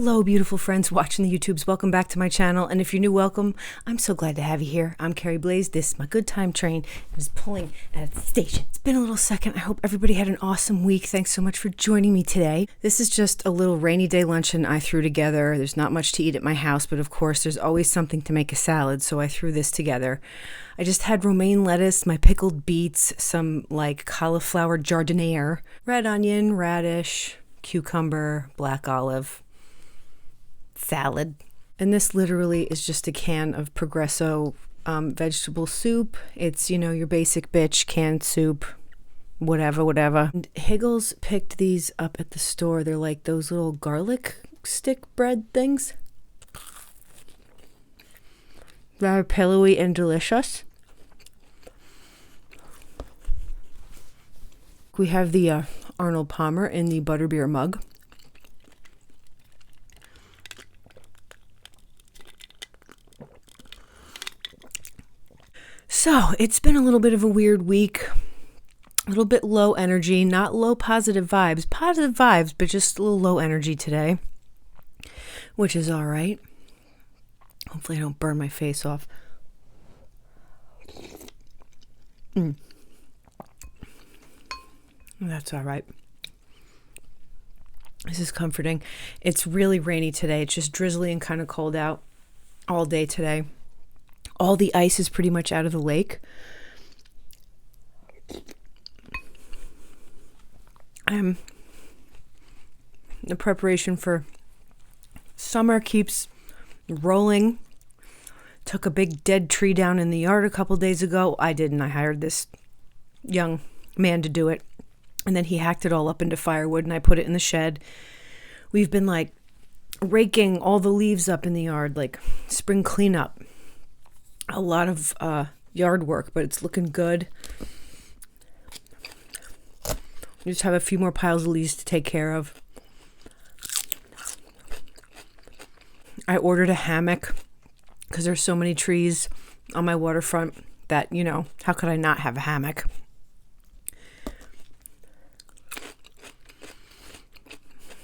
Hello, beautiful friends watching the YouTubes. Welcome back to my channel. And if you're new, welcome. I'm so glad to have you here. I'm Carrie Blaze. This is my good time train. It is pulling at the station. It's been a little second. I hope everybody had an awesome week. Thanks so much for joining me today. This is just a little rainy day luncheon I threw together. There's not much to eat at my house, but of course there's always something to make a salad, so I threw this together. I just had romaine lettuce, my pickled beets, some like cauliflower jardiniere, red onion, radish, cucumber, black olive, salad. And this literally is just a can of Progresso vegetable soup. It's, you know, your basic bitch canned soup, whatever. And Higgles picked these up at the store. They're like those little garlic stick bread things. They're pillowy and delicious. We have the Arnold Palmer in the butterbeer mug. So it's been a little bit of a weird week, a little bit low energy, not low positive vibes, but just a little low energy today, which is all right. Hopefully I don't burn my face off. That's all right. This is comforting. It's really rainy today. It's just drizzly and kind of cold out all day today. All the ice is pretty much out of the lake. The preparation for summer keeps rolling. Took a big dead tree down in the yard a couple days ago. I didn't. I hired this young man to do it. And then he hacked it all up into firewood and I put it in the shed. We've been like raking all the leaves up in the yard, like spring cleanup. A lot of yard work, but it's looking good. We just have a few more piles of leaves to take care of. I ordered a hammock because there's so many trees on my waterfront that, you know, how could I not have a hammock?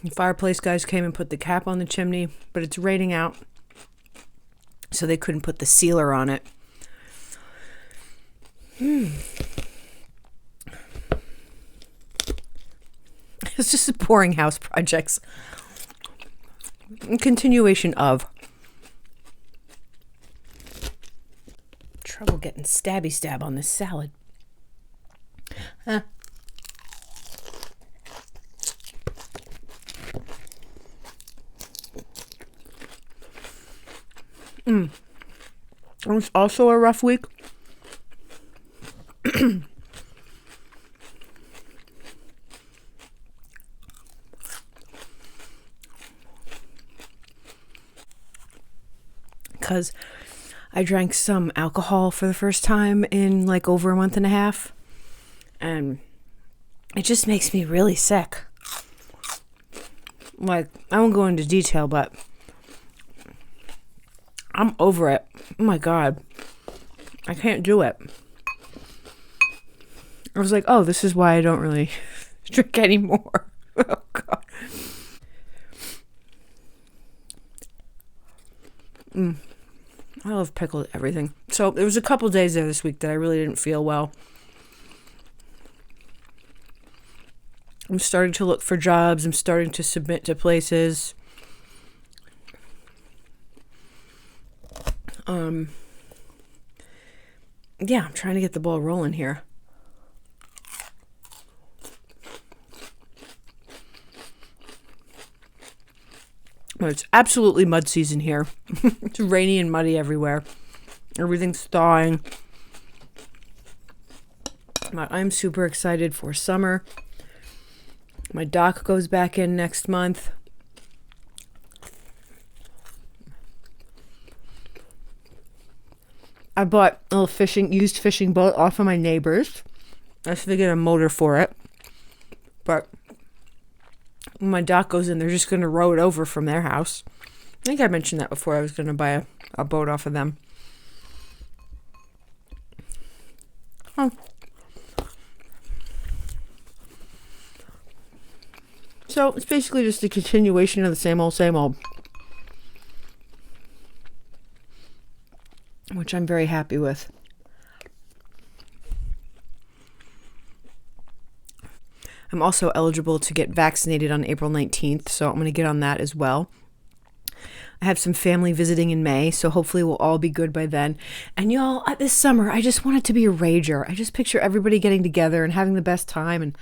The fireplace guys came and put the cap on the chimney, but it's raining out, so they couldn't put the sealer on it. It's just boring house projects. Continuation of. Trouble getting stabby stab on this salad. It was also a rough week. Because I drank some alcohol for the first time in like over a month and a half. And it just makes me really sick. Like, I won't go into detail, but I'm over it. Oh my God. I can't do it. I was like, oh, this is why I don't really drink anymore. Oh God. I love pickled everything. So there was a couple days there this week that I really didn't feel well. I'm starting to look for jobs. I'm starting to submit to places. Yeah, I'm trying to get the ball rolling here. Well, it's absolutely mud season here. It's rainy and muddy everywhere. Everything's thawing. I'm super excited for summer. My doc goes back in next month. I bought a little used fishing boat off of my neighbor's. I have to get a motor for it. But when my doc goes in, they're just going to row it over from their house. I think I mentioned that before. I was going to buy a boat off of them. So it's basically just a continuation of the same old, same old. which I'm very happy with. I'm also eligible to get vaccinated on April 19th, so I'm going to get on that as well. I have some family visiting in May, so hopefully we'll all be good by then. And y'all, this summer, I just want it to be a rager. I just picture everybody getting together and having the best time and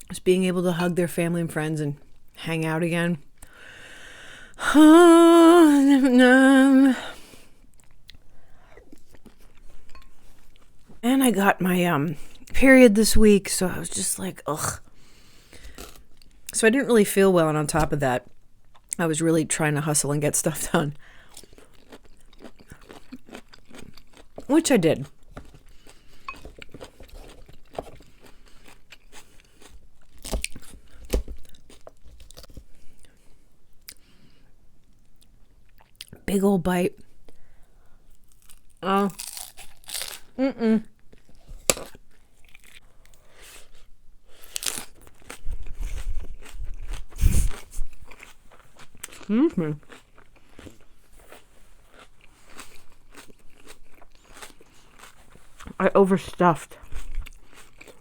just being able to hug their family and friends and hang out again. And I got my period this week, so I was just like, ugh. So I didn't really feel well, and on top of that, I was really trying to hustle and get stuff done. Which I did. Big old bite. Oh. Mm-mm. Excuse me. I overstuffed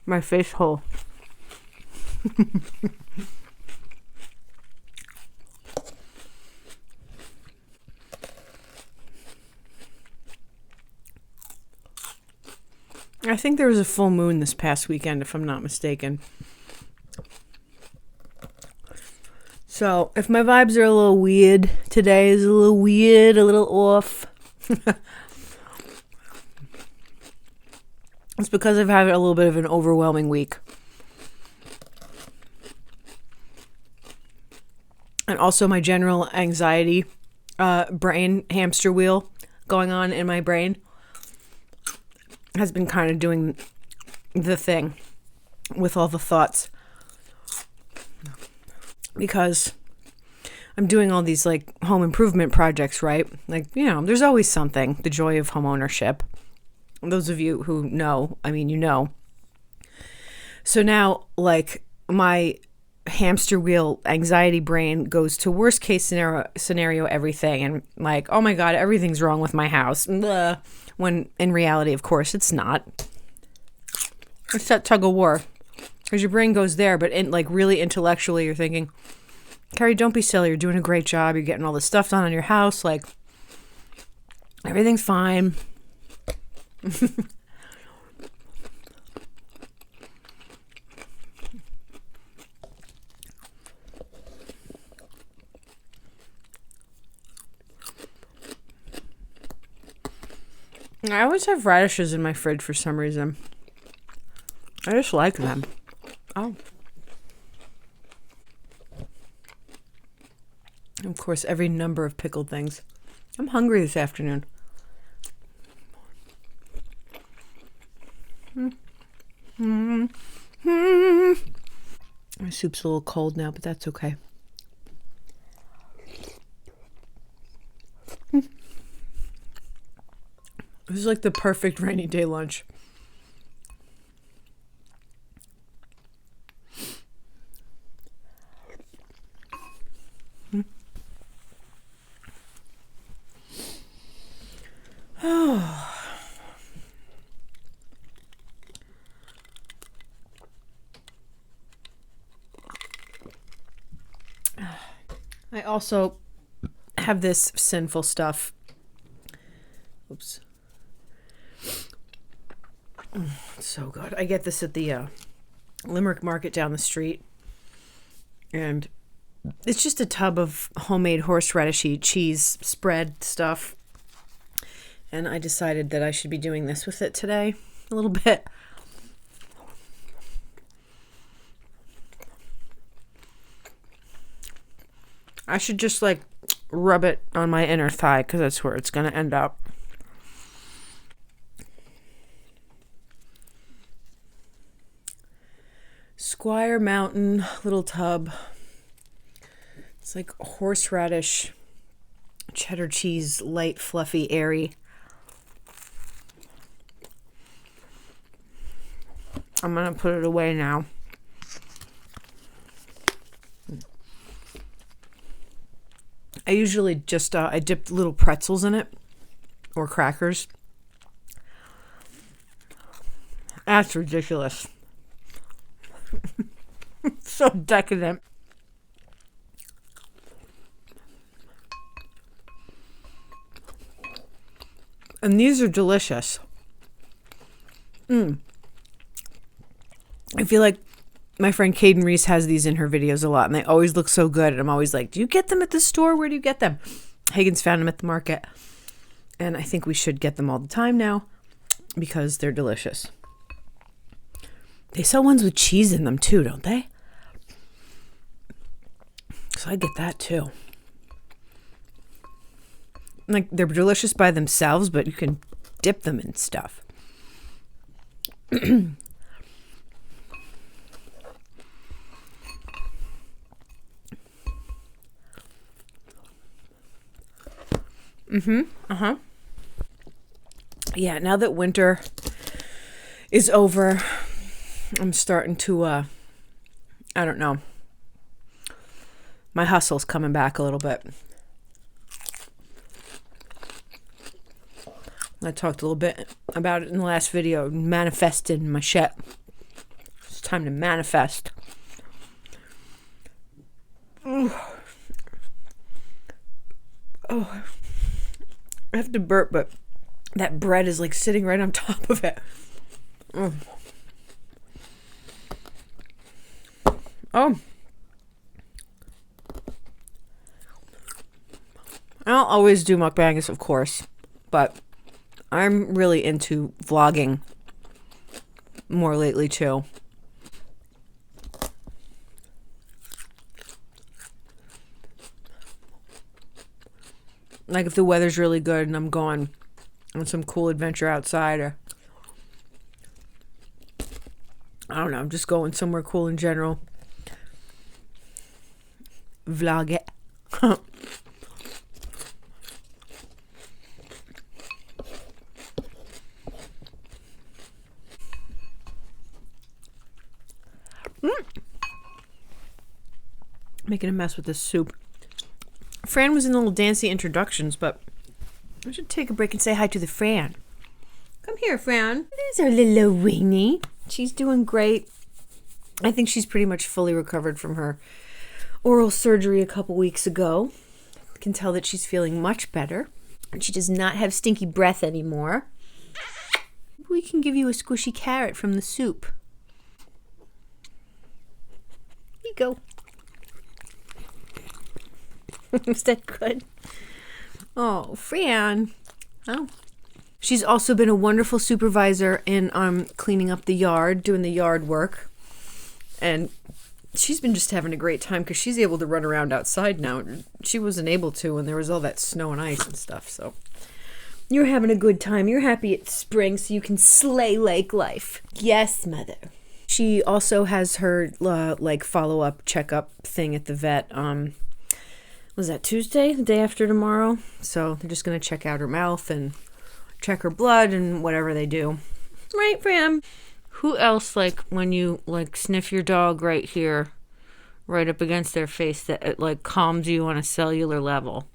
my face hole. I think there was a full moon this past weekend, if I'm not mistaken. So, if my vibes are a little weird, today is a little weird, a little off. It's because I've had a little bit of an overwhelming week. And also my general anxiety, brain hamster wheel going on in my brain has been kind of doing the thing with all the thoughts. Because I'm doing all these like home improvement projects, right? Like, you know, there's always something, the joy of home ownership. Those of you who know, I mean, you know. So now, like, my hamster wheel anxiety brain goes to worst case scenario everything. And like, oh my God, everything's wrong with my house. Blah. When in reality, of course, it's not. It's that tug of war. Because your brain goes there, but like really intellectually, you're thinking, Carrie, don't be silly. You're doing a great job. You're getting all this stuff done on your house. Like, everything's fine. I always have radishes in my fridge for some reason. I just like them. Oh. Of course, every number of pickled things. I'm hungry this afternoon. My soup's a little cold now, but that's okay. This is like the perfect rainy day lunch. I also have this sinful stuff. Oops. It's so good. I get this at the Limerick Market down the street. And it's just a tub of homemade horseradishy cheese spread stuff. And I decided that I should be doing this with it today a little bit. I should just like rub it on my inner thigh because that's where it's going to end up. Squire Mountain little tub. It's like horseradish, cheddar cheese, light, fluffy, airy. I'm going to put it away now. I usually just, I dip little pretzels in it or crackers. That's ridiculous. So decadent. And these are delicious. I feel like my friend Caden Reese has these in her videos a lot, and they always look so good. And I'm always like, do you get them at the store? Where do you get them? Hagen's found them at the market. And I think we should get them all the time now because they're delicious. They sell ones with cheese in them too, don't they? So I get that too. Like, they're delicious by themselves, but you can dip them in stuff. Yeah, now that winter is over, I'm starting to, I don't know. My hustle's coming back a little bit. I talked a little bit about it in the last video, manifesting my shit. It's time to manifest. Oh, I have to burp, but that bread is like sitting right on top of it. Oh. I don't always do mukbangs, of course, but I'm really into vlogging more lately too. Like if the weather's really good and I'm going on some cool adventure outside, or I don't know, I'm just going somewhere cool in general. Vlog it. Making a mess with this soup. Fran was in the little dancey introductions, but I should take a break and say hi to the Fran. Come here, Fran. There's our little Winnie. She's doing great. I think she's pretty much fully recovered from her oral surgery a couple weeks ago. I can tell that she's feeling much better. And she does not have stinky breath anymore. We can give you a squishy carrot from the soup. Here you go. Is that good? Oh, Fran. Oh. She's also been a wonderful supervisor in cleaning up the yard, doing the yard work. And she's been just having a great time because she's able to run around outside now. She wasn't able to when there was all that snow and ice and stuff. So you're having a good time. You're happy it's spring so you can slay lake life. Yes, mother. She also has her like follow-up checkup thing at the vet. Was that Tuesday, the day after tomorrow? So they're just going to check out her mouth and check her blood and whatever they do. Right, Fran? Who else, like, when you, like, sniff your dog right here, right up against their face, that it, like, calms you on a cellular level?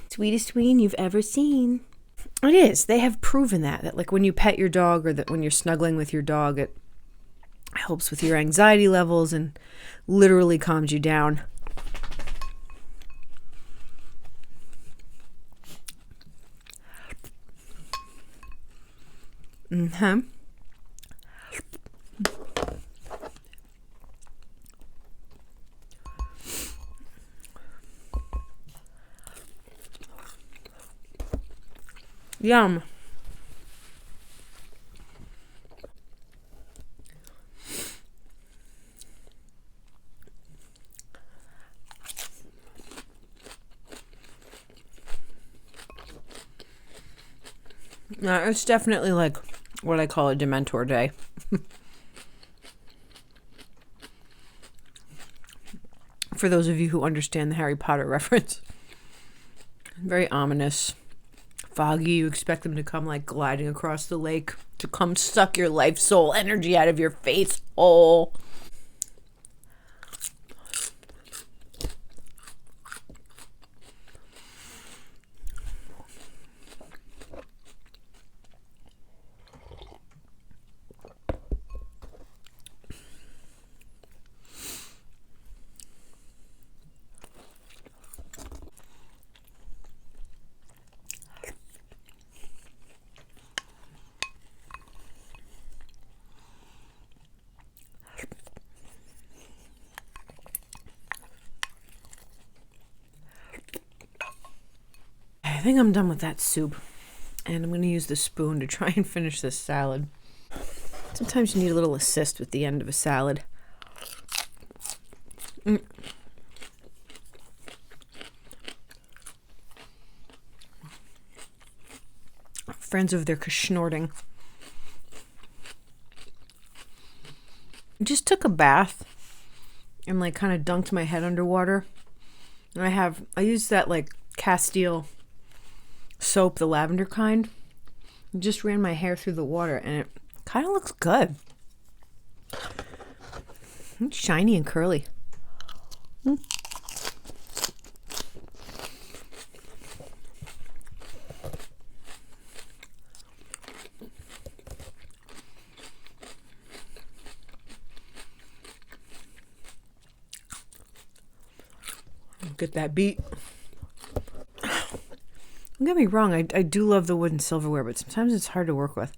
Sweetest tween you've ever seen. It is. They have proven that, like, when you pet your dog or that when you're snuggling with your dog, it helps with your anxiety levels and literally calms you down. Yum. Yeah, it's definitely like what I call a Dementor day. For those of you who understand the Harry Potter reference. Very ominous. Foggy. You expect them to come like gliding across the lake to come suck your life soul energy out of your face hole. think I'm done with that soup. And I'm going to use the spoon to try and finish this salad. Sometimes you need a little assist with the end of a salad. Friends over there snorting. I just took a bath and like kind of dunked my head underwater. And I used that like Castile soap, the lavender kind. I just ran my hair through the water and it kind of looks good. It's shiny and curly. Get that beat. Don't get me wrong, I do love the wooden silverware, but sometimes it's hard to work with.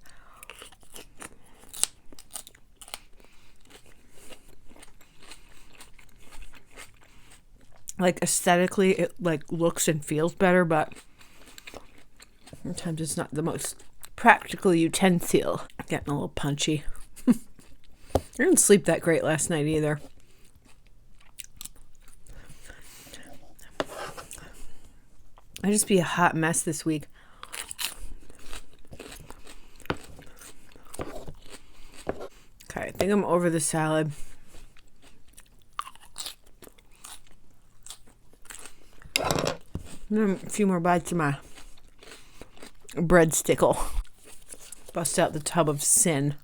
Like aesthetically, it like looks and feels better, but sometimes it's not the most practical utensil. Getting a little punchy. I didn't sleep that great last night either. I just be a hot mess this week. Okay, I think I'm over the salad. A few more bites of my breadstickle. Bust out the tub of sin.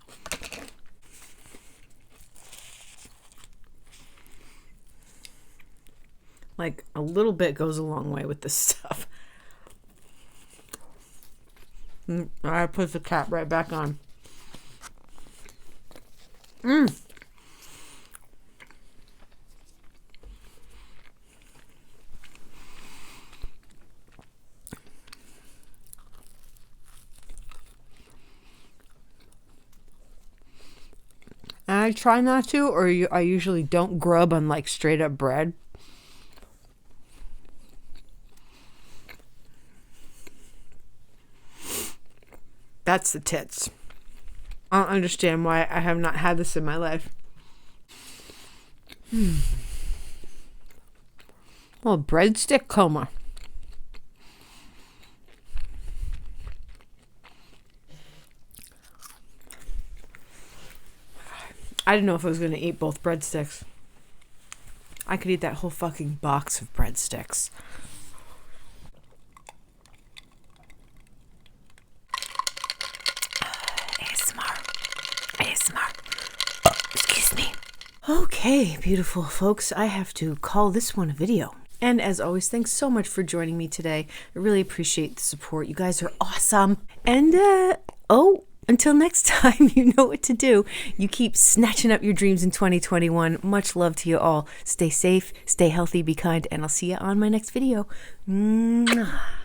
Like, a little bit goes a long way with this stuff. I put the cap right back on. And I try not to, or I usually don't grub on like straight up bread. That's the tits. I don't understand why I have not had this in my life. Well, breadstick coma. I didn't know if I was going to eat both breadsticks. I could eat that whole fucking box of breadsticks. ASMR. Excuse me. Okay, beautiful folks. I have to call this one a video. And as always, thanks so much for joining me today. I really appreciate the support. You guys are awesome. And, until next time, you know what to do. You keep snatching up your dreams in 2021. Much love to you all. Stay safe, stay healthy, be kind, and I'll see you on my next video. Mwah.